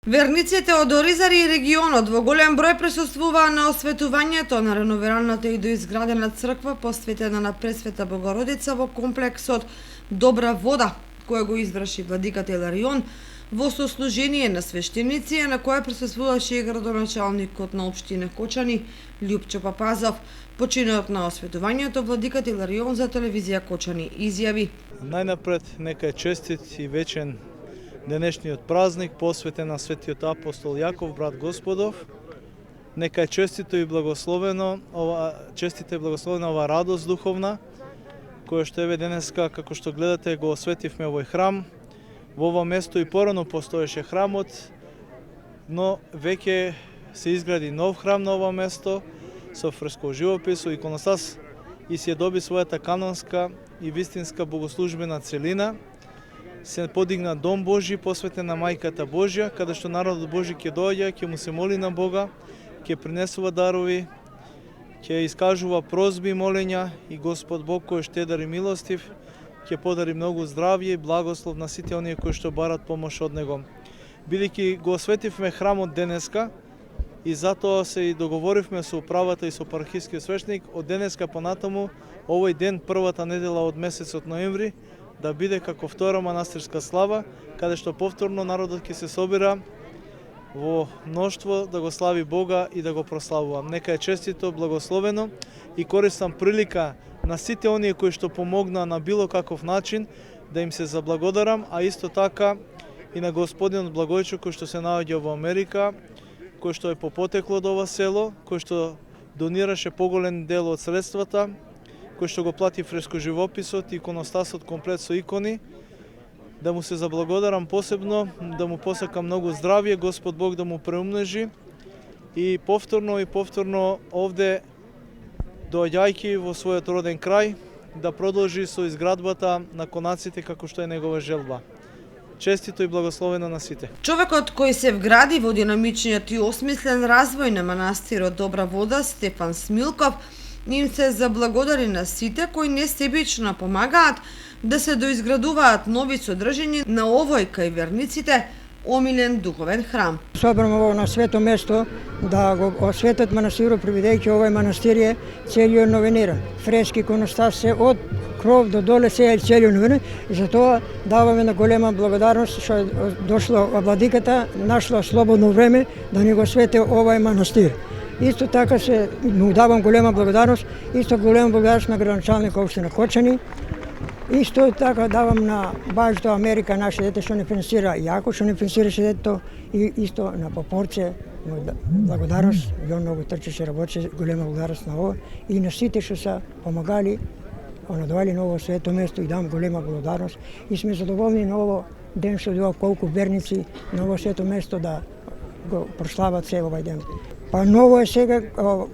Верниците од Оризари и регионот во голем број присуствуваа на осветувањето на реновираната и доизградена црква посветена на Пресвета Богородица во комплексот Добра вода, која го изврши владиката Иларион во сослужение на свештеници, на која присуствуваше и градоначалникот на општина Кочани Љупчо Папазов. Починот на осветувањето владиката Иларион за телевизија Кочани изјави: Најнапред нека е честит и вечен денешниот празник посветен на светиот апостол Јаков, брат Господов. Нека е честито и благословено ова радост духовна, која што еве денеска, како што гледате, го осветивме овој храм. Во ова место и порано постоеше храмот, но веќе се изгради нов храм на ова место со фресков живопис, со иконостас и се доби својата канонска и вистинска богослужбена целина. Се подигна Дом Божи посветен на Мајката Божја, каде што народот Божи ќе доаѓа, ќе му се моли на Бога, ќе принесува дарови, ќе искажува прозби и молења и Господ Бог кој е штедър и милостив, ќе подари многу здравје и благослов на сите оние кои што барат помош од Него. Бидејќи го осветивме храмот денеска и затоа се и договоривме со управата и со пархискиот свештеник од денеска понатаму овој ден, првата недела од месецот ноември, да биде како втора манастирска слава, каде што повторно народот ќе се собира во мноштво да го слави Бога и да го прославува. Нека е честито, благословено и користам прилика на сите оние кои што помогна на било каков начин да им се заблагодарам, а исто така и на господинот Благојчо кој што се наоѓа во Америка, кој што е по потекло од ова село, кој што донираше поголем дел од средствата, кој што го плати фрескоживописот и иконостасот комплет со икони, да му се заблагодарам посебно, да му посакам многу здравје, Господ Бог да му преумножи и повторно овде доаѓајќи во својот роден крај, да продолжи со изградбата на конаците како што е негова желба. Честито и благословено на сите. Човекот кој се вгради во динамичниот и осмислен развој на манастирот Добра вода, Стефан Смилков, им се заблагодари на сите кои несебично помагаат да се доизградуваат нови содржини на овој кај верниците омилен духовен храм. Собрано на свето место да го осветат манастирот, бидејќи овој манастир е целиот новиниран. Фрески иконостас се од кров до доле се е целиот новиниран и затоа даваме на голема благодарност што дошла владиката, нашла слободно време да ни го освети овој манастир. Исто така му давам голема благодарност, на градоначалникот општина Кочани. Исто така давам на баш до Америка наше дете што не финансира јако, што не финансираше детето и исто на Попорце. Благодарност, ја многу трчеше, работеше, голема благодарност на ова и на сите што се помагали, онадвали на ово свето место и дам голема благодарност и сме задоволни на ово ден што доа колку верници на ово свето место да го прослават се овој ден. Па ново е сега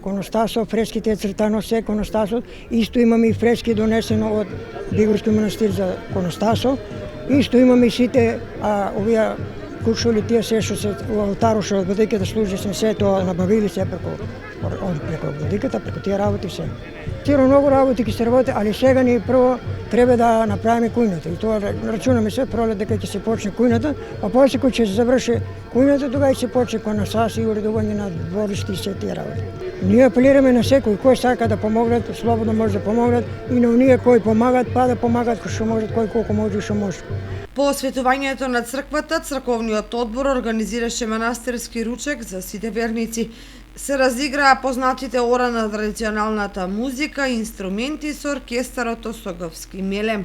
коностасот, фреските е цртано се коностасот, исто имаме и фрески донесено од Бигорски манастир за коностасот, исто имаме и сите овие куршули, тие се што се во алтарот што владиката служи се тоа набавили се преку владиката, преку тие работи се. Тиро многу работи ќе се работи, али сега ни прво треба да направиме кујната и тоа рачунаме се пролет дека ќе се почне кујната, а после кога ќе се заврши кујната, тогава ќе се почне конасас и уредување на дворишти и се тие работи. Ние апелираме на секој кој сака да помогнат, слободно може да помогнат и на оние кои помагат, па да помагат кој што можат, кој колку може и што може. По осветувањето на црквата, црковниот одбор организираше манастирски ручек за сите верници. Се разиграа познатите ора на традиционалната музика и инструменти со оркестарот Осоговски Мелем.